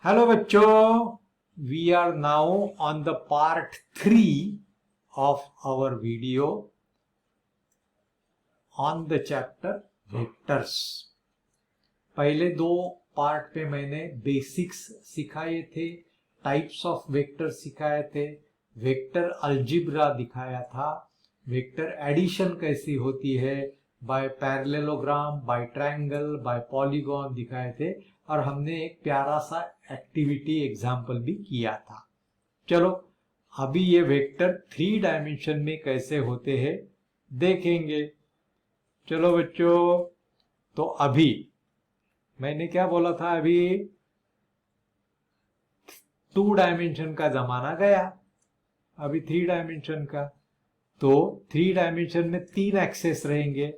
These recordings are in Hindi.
हेलो बच्चों, we are now on the part 3 of our video on the chapter vectors. पहले दो पार्ट पे मैंने बेसिक्स सिखाए थे, टाइप्स ऑफ वेक्टर सिखाए थे, वेक्टर अलजिब्रा दिखाया था, वेक्टर एडिशन कैसी होती है, by parallelogram, by triangle, by polygon दिखाए थे, और हमने एक प्यारा सा एक्टिविटी एग्जाम्पल भी किया था। चलो अभी ये वेक्टर 3 डायमेंशन में कैसे होते हैं देखेंगे। चलो बच्चों, तो अभी मैंने क्या बोला था, अभी 2 डायमेंशन का जमाना गया, अभी 3 डायमेंशन का। तो 3 डायमेंशन में 3 एक्सेस रहेंगे,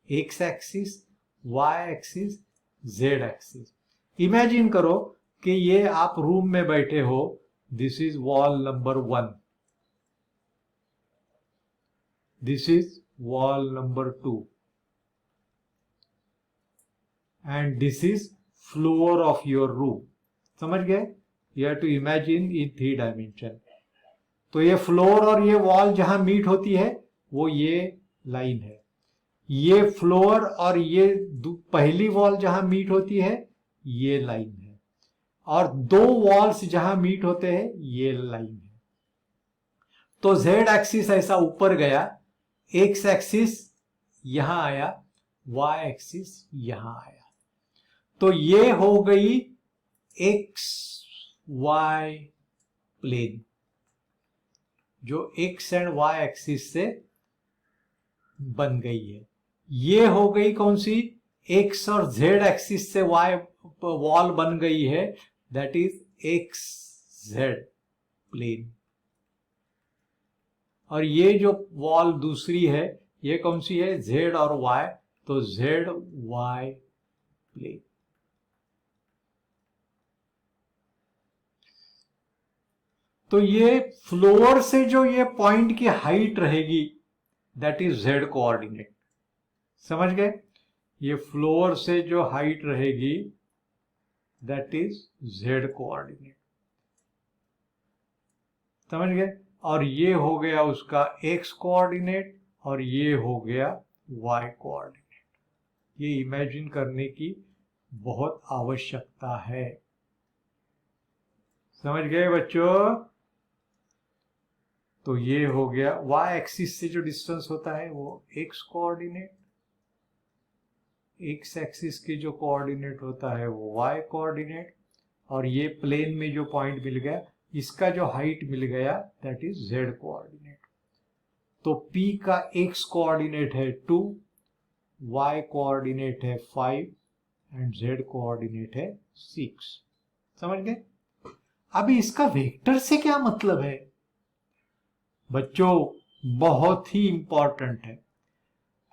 X axis, Y axis, Z axis. Imagine करो कि ये आप रूम में बैठे हो, this is wall number 1, this is wall number 2 and this is floor of your room. समझ गए? You have to imagine in 3 dimension. तो ये फ्लोर और ये वॉल जहां मीट होती है वो ये लाइन है, ये फ्लोर और ये पहली वॉल जहां मीट होती है ये लाइन है, और 2 वॉल्स जहां मीट होते हैं ये लाइन है। तो जेड एक्सिस ऐसा ऊपर गया, एक्स एक्सिस यहां आया, वाई एक्सिस यहां आया। तो ये हो गई एक्स वाई प्लेन, जो एक्स एंड वाई एक्सिस से बन गई है। ये हो गई कौन सी, एक्स और जेड एक्सिस से वाई वॉल बन गई है, that is X Z plane. और ये जो वॉल दूसरी है ये कौन सी है, जेड और वाई, तो जेड वाई प्लेन। तो ये फ्लोर से जो ये पॉइंट की हाइट रहेगी दैट इज जेड कोऑर्डिनेट। समझ गए? ये फ्लोर से जो हाइट रहेगी दैट इज जेड कोऑर्डिनेट। समझ गए? और ये हो गया उसका एक्स कोऑर्डिनेट और ये हो गया वाई कोऑर्डिनेट। ये इमेजिन करने की बहुत आवश्यकता है। समझ गए बच्चों? तो ये हो गया वाई एक्सिस से जो डिस्टेंस होता है वो एक्स कोऑर्डिनेट, एक्स एक्सिस के जो कोऑर्डिनेट होता है वो वाई कोऑर्डिनेट, और ये प्लेन में जो पॉइंट मिल गया इसका जो हाइट मिल गया दैट इज जेड कोऑर्डिनेट। तो P का एक्स कोऑर्डिनेट है 2, वाई कोऑर्डिनेट है 5 एंड जेड कोऑर्डिनेट है 6। समझ गए? अभी इसका वेक्टर से क्या मतलब है बच्चों, बहुत ही इंपॉर्टेंट है।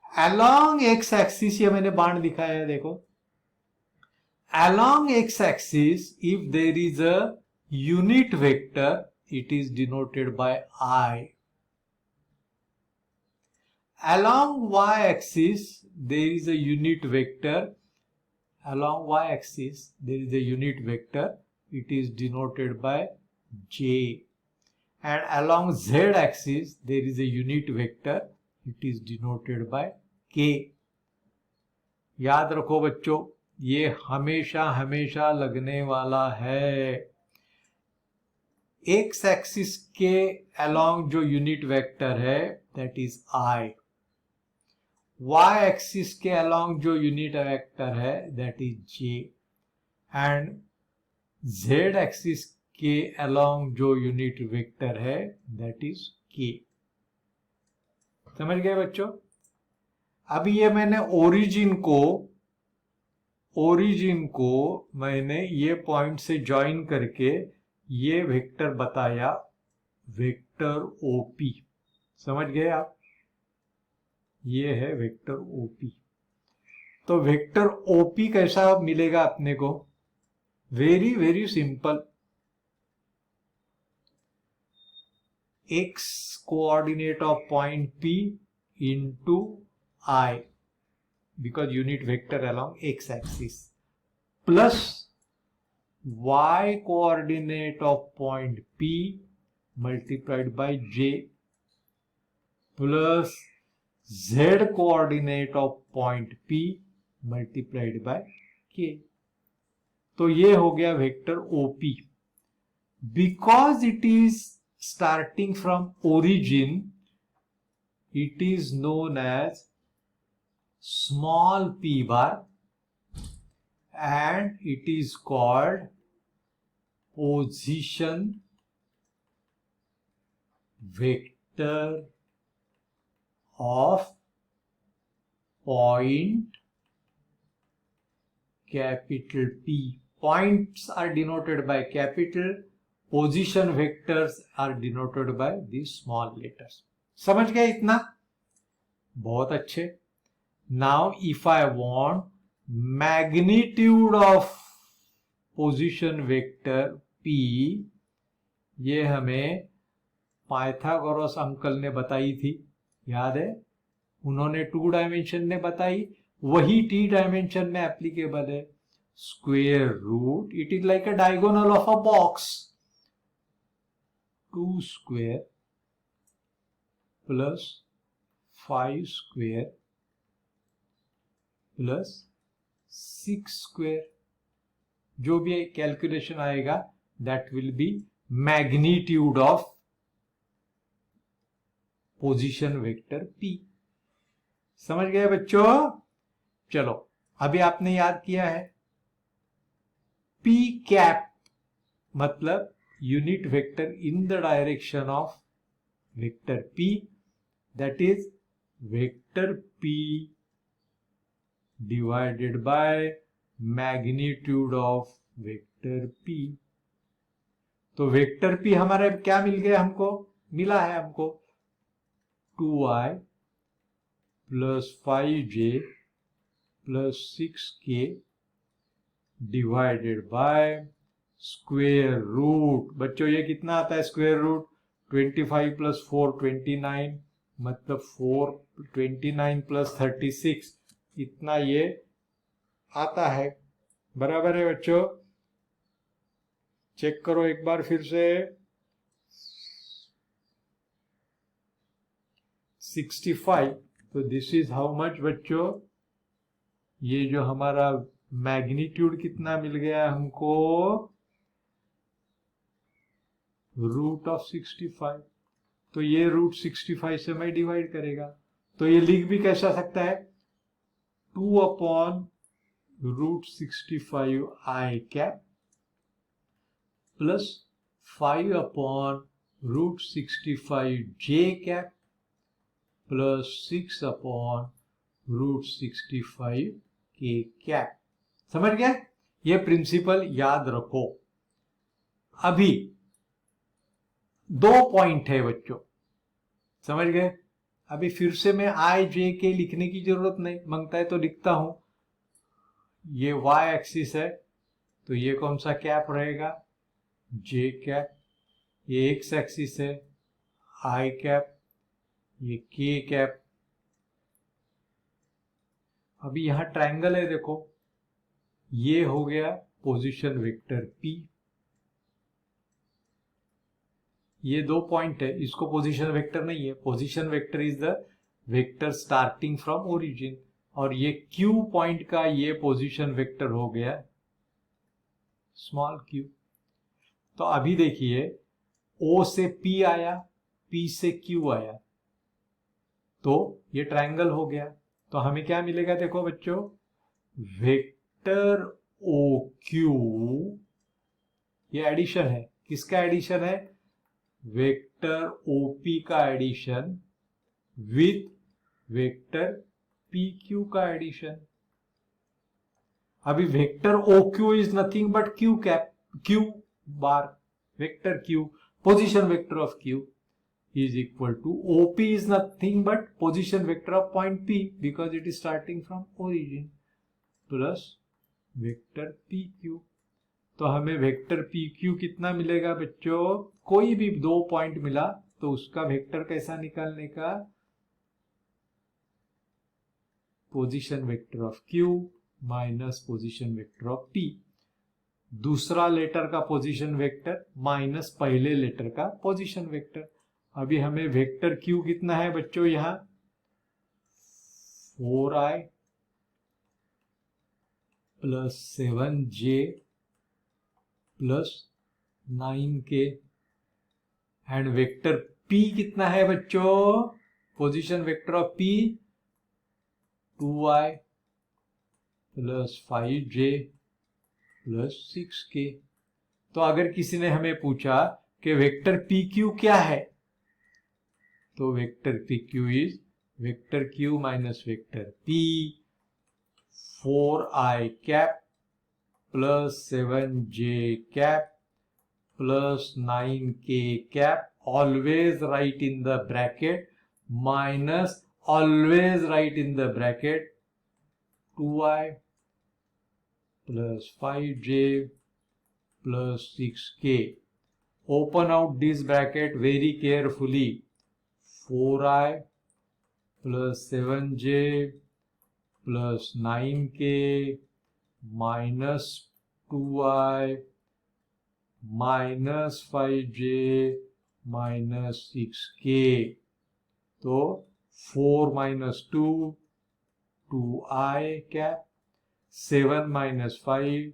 अलोंग एक्स एक्सिस, ये मैंने बाण दिखाया है देखो, along x axis if there is a unit vector it is denoted by I. Along y axis there is a unit vector, along y axis there is a unit vector, it is denoted by J, and along z axis there is a unit vector, it is denoted by K. याद रखो बच्चों, ये हमेशा हमेशा लगने वाला है। एक्स एक्सिस के अलोंग जो यूनिट वेक्टर है that is i, Y axis के अलोंग जो यूनिट वेक्टर है that is j, and Z axis के अलोंग जो यूनिट वेक्टर है दैट इज के। समझ गए बच्चों? अभी ये मैंने ओरिजिन को मैंने ये पॉइंट से ज्वाइन करके ये वेक्टर बताया, वेक्टर ओपी। समझ गए आप? ये है वेक्टर ओपी। तो वेक्टर ओपी कैसा मिलेगा अपने को, very very simple. X coordinate of point P into I, because unit vector along x axis, plus y coordinate of point P multiplied by j plus z coordinate of point P multiplied by k. तो ये हो गया vector OP. Because it is starting from origin, it is known as small p bar and it is called position vector of point capital P. Points are denoted by capital, position vectors are denoted by these small letters. समझ गए इतना? बहुत अच्छे. Now if I want magnitude of position vector P, ये हमें पाइथागोरस अंकल ने बताई थी, याद है? उन्होंने 2 डायमेंशन में बताई, वही 3 डायमेंशन में एप्लीकेबल है. Square root, it is like a diagonal of a box. 2 square plus 5 square plus 6 square, जो भी कैलकुलेशन आएगा that will be magnitude of position vector P. समझ गए बच्चों? चलो अभी आपने याद किया है. P कैप मतलब unit vector in the direction of vector P, that is vector P divided by magnitude of vector P. तो वेक्टर P हमारे क्या मिल गया? हमको मिला है हमको 2i plus 5j plus 6k divided by square root. बच्चों ये कितना आता है स्क्वेयर रूट? 25 प्लस 4 29, मतलब 29 प्लस 36, इतना ये आता है. बराबर है बच्चों? चेक करो एक बार फिर से. 65. तो दिस इज हाउ मच बच्चों? ये जो हमारा मैग्नीट्यूड कितना मिल गया हमको? Root of 65. तो ये रूट 65 से मैं डिवाइड करेगा, तो ये लिख भी कैसा सकता है? 2 अपॉन रूट 65 आई कैप प्लस 5 अपॉन रूट 65 जे कैप प्लस 6 अपॉन रूट 65 के कैप. समझ गए? ये प्रिंसिपल याद रखो. अभी 2 पॉइंट है बच्चों, समझ गए? अभी फिर से मैं आई जे के लिखने की जरूरत नहीं, मांगता है तो लिखता हूं. ये वाई एक्सिस है, तो ये कौन सा कैप रहेगा? जे कैप. ये एक्स एक्सिस है, आई कैप, ये के कैप. अभी यहां ट्रायंगल है, देखो ये हो गया पोजीशन वेक्टर P. ये 2 पॉइंट है, इसको पोजीशन वेक्टर नहीं है. Position vector is the vector starting from origin, और ये Q पॉइंट का ये पोजीशन वेक्टर हो गया स्मॉल q. तो अभी देखिए O से P आया, P से Q आया, तो ये ट्रायंगल हो गया. तो हमें क्या मिलेगा? देखो बच्चों, वेक्टर OQ, ये एडिशन है. किसका एडिशन है? वेक्टर OP का एडिशन विथ वेक्टर PQ का एडिशन. अभी vector OQ is nothing but Q cap, Q bar, vector Q, position vector of Q is equal to OP is nothing but position vector of point P because it is starting from origin plus vector PQ. तो हमें वेक्टर PQ कितना मिलेगा बच्चों? कोई भी 2 पॉइंट मिला तो उसका वेक्टर कैसा निकालने का? Position vector of Q minus position vector of P. दूसरा लेटर का पोजीशन वेक्टर माइनस पहले लेटर का पोजीशन वेक्टर। अभी हमें वेक्टर क्यू कितना है बच्चों, यहां 4i plus 7j plus 9k and vector p कितना है बच्चों, position vector of p 2i plus 5j plus 6k। तो अगर किसी ने हमें पूछा कि वेक्टर पी क्यू क्या है, तो vector P Q is vector Q minus vector P 4i cap plus 7j cap plus 9k cap, always right in the bracket, minus always right in the bracket 2i plus 5j plus 6k. Open out this bracket very carefully. 4i plus 7j plus 9k minus 2i minus 5j minus 6k. तो 4 minus 2 2i cap, 7 minus 5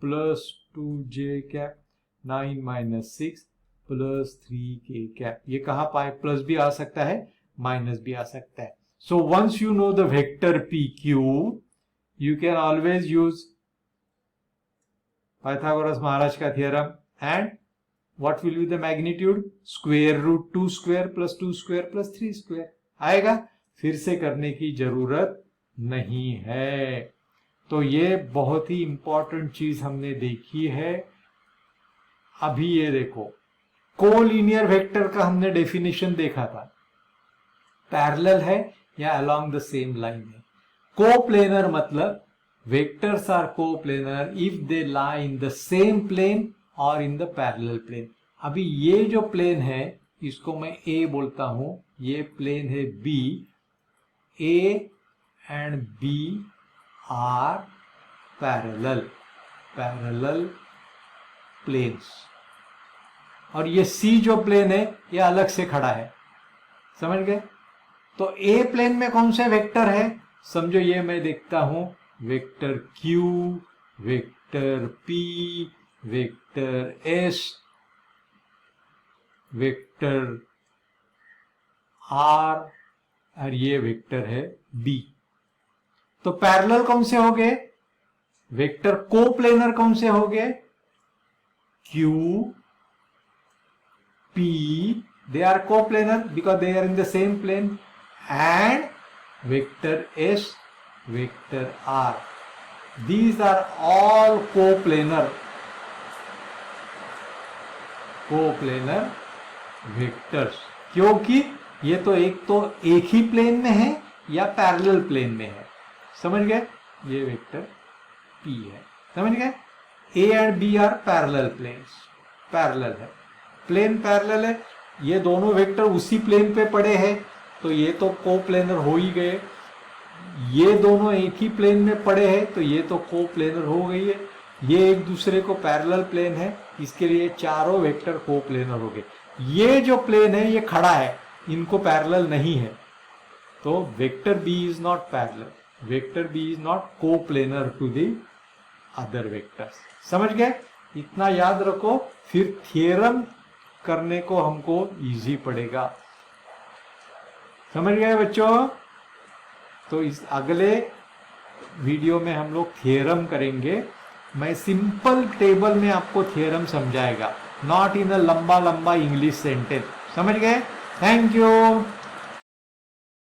plus 2j cap, 9 minus 6 plus 3k cap. ये कहाँ पाए, प्लस भी आ सकता है माइनस भी आ सकता है. So once you know the vector PQ, you can always use Pythagoras Maharaj का theorem, and what will be the magnitude? Square root 2 square plus 2 square plus 3 square आएगा. फिर से करने की जरूरत नहीं है. तो ये बहुत ही इंपॉर्टेंट चीज हमने देखी है. अभी ये देखो, कोलिनियर वेक्टर का हमने डेफिनेशन देखा था, पैरेलल है या अलोंग द सेम लाइन है. कोप्लेनर मतलब vectors are coplanar if they lie in the same plane और इन द पैरेलल प्लेन. अभी ये जो प्लेन है इसको मैं ए बोलता हूं, ये प्लेन है B. A and B are parallel planes. और ये सी जो प्लेन है ये अलग से खड़ा है, समझ गए. तो ए प्लेन में कौन से वेक्टर है, समझो ये मैं देखता हूं, vector Q, vector P, vector S, vector R, और ये वेक्टर है बी. तो पैरेलल कौन से हो गए, वेक्टर कोप्लेनर कौन से हो गए, Q P, they are coplanar because they are in the same plane, and vector S, vector R, these are all coplanar vectors. क्योंकि ये तो एक ही प्लेन में है या पैरेलल प्लेन में है, समझ गए. ये वेक्टर P है, समझ गए. A and B are parallel planes, parallel है, प्लेन पैरेलल है. ये दोनों वेक्टर उसी प्लेन पे पड़े हैं तो ये तो कोप्लेनर हो ही गए. ये दोनों एक ही प्लेन में पड़े हैं तो ये तो कोप्लेनर हो गई है. ये एक दूसरे को पैरेलल प्लेन है, इसके लिए चारों वेक्टर कोप्लेनर हो गए. ये जो प्लेन है ये खड़ा है, इनको पैरेलल नहीं है, तो vector B is not parallel, vector B is not coplanar to the other vectors. समझ गए, इतना याद रखो, फिर थ्योरम करने को हमको इजी पड़ेगा. समझ गए बच्चों. तो इस अगले वीडियो में हम लोग थ्योरम करेंगे. मैं सिंपल टेबल में आपको थ्योरम समझाएगा, नॉट इन अ लंबा इंग्लिश सेंटेंस. समझ गए. Thank you.